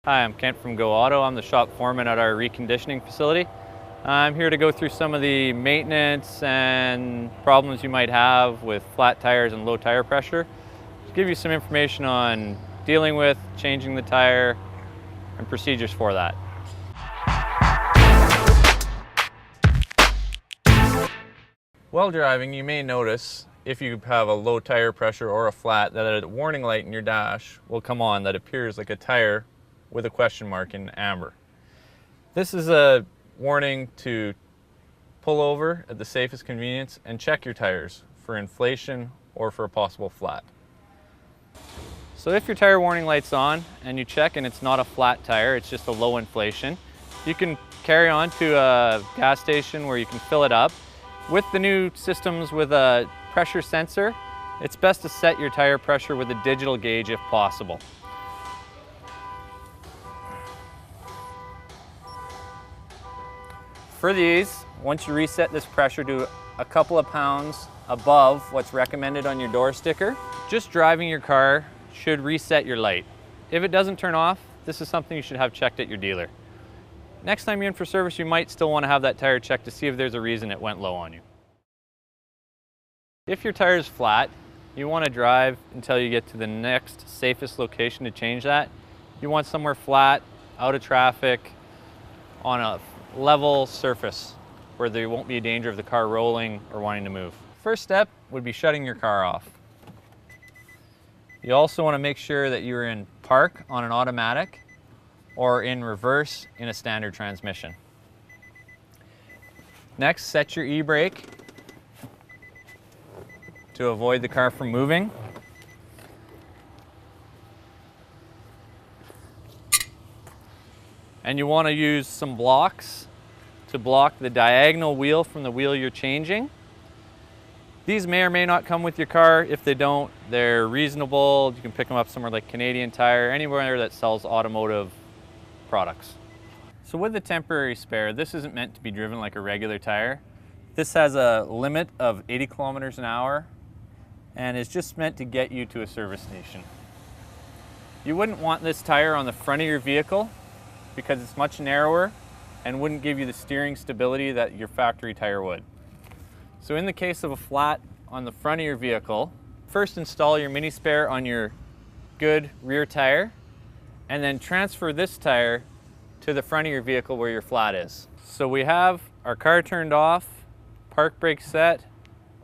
Hi, I'm Kent from GoAuto. I'm the shop foreman at our reconditioning facility. I'm here to go through some of the maintenance and problems you might have with flat tires and low tire pressure. To give you some information on dealing with, changing the tire, and procedures for that. While driving, you may notice if you have a low tire pressure or a flat that a warning light in your dash will come on that appears like a tire with a question mark in amber. This is a warning to pull over at the safest convenience and check your tires for inflation or for a possible flat. So if your tire warning light's on and you check and it's not a flat tire, it's just a low inflation, you can carry on to a gas station where you can fill it up. With the new systems with a pressure sensor, it's best to set your tire pressure with a digital gauge if possible. For these, once you reset this pressure to a couple of pounds above what's recommended on your door sticker, just driving your car should reset your light. If it doesn't turn off, this is something you should have checked at your dealer. Next time you're in for service, you might still want to have that tire checked to see if there's a reason it went low on you. If your tire is flat, you want to drive until you get to the next safest location to change that. You want somewhere flat, out of traffic, on a level surface where there won't be a danger of the car rolling or wanting to move. First step would be shutting your car off. You also want to make sure that you're in park on an automatic or in reverse in a standard transmission. Next, set your e-brake to avoid the car from moving. And you want to use some blocks to block the diagonal wheel from the wheel you're changing. These may or may not come with your car. If they don't, they're reasonable. You can pick them up somewhere like Canadian Tire, anywhere that sells automotive products. So with the temporary spare, this isn't meant to be driven like a regular tire. This has a limit of 80 kilometers an hour and is just meant to get you to a service station. You wouldn't want this tire on the front of your vehicle because it's much narrower and wouldn't give you the steering stability that your factory tire would. So in the case of a flat on the front of your vehicle, first install your mini spare on your good rear tire and then transfer this tire to the front of your vehicle where your flat is. So we have our car turned off, park brake set,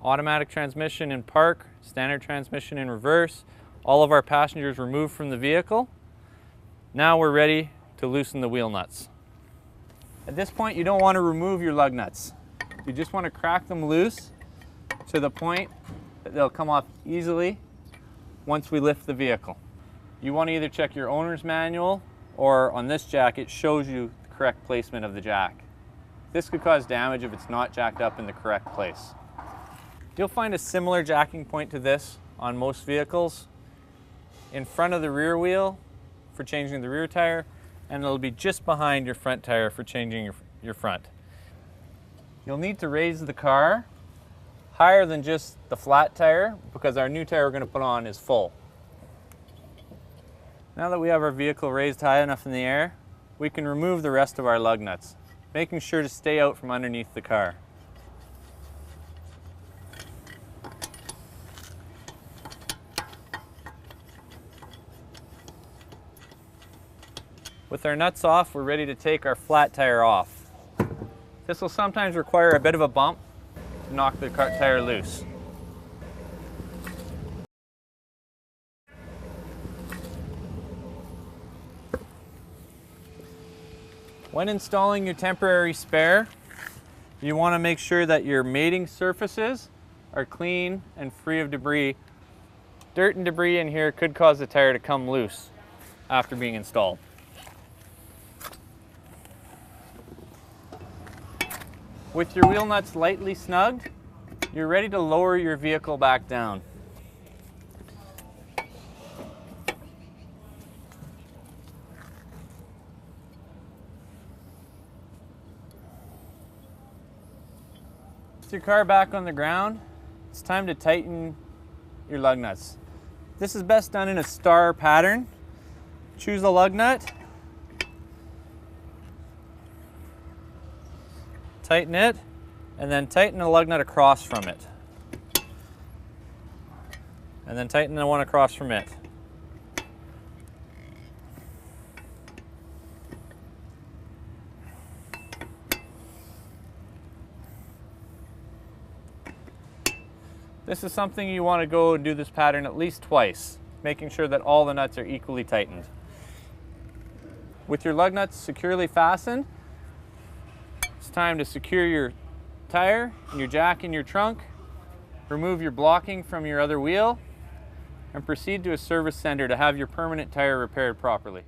automatic transmission in park, standard transmission in reverse, all of our passengers removed from the vehicle. Now we're ready to loosen the wheel nuts. At this point, you don't want to remove your lug nuts. You just want to crack them loose to the point that they'll come off easily once we lift the vehicle. You want to either check your owner's manual or on this jack, it shows you the correct placement of the jack. This could cause damage if it's not jacked up in the correct place. You'll find a similar jacking point to this on most vehicles in front of the rear wheel for changing the rear tire, and it'll be just behind your front tire for changing your front. You'll need to raise the car higher than just the flat tire because our new tire we're going to put on is full. Now that we have our vehicle raised high enough in the air, we can remove the rest of our lug nuts, making sure to stay out from underneath the car. With our nuts off, we're ready to take our flat tire off. This will sometimes require a bit of a bump to knock the tire loose. When installing your temporary spare, you want to make sure that your mating surfaces are clean and free of debris. Dirt and debris in here could cause the tire to come loose after being installed. With your wheel nuts lightly snugged, you're ready to lower your vehicle back down. With your car back on the ground, it's time to tighten your lug nuts. This is best done in a star pattern. Choose a lug nut tighten it, and then tighten the lug nut across from it. And then tighten the one across from it. This is something you want to go and do this pattern at least twice, making sure that all the nuts are equally tightened. With your lug nuts securely fastened, it's time to secure your tire and your jack in your trunk, remove your blocking from your other wheel, and proceed to a service center to have your permanent tire repaired properly.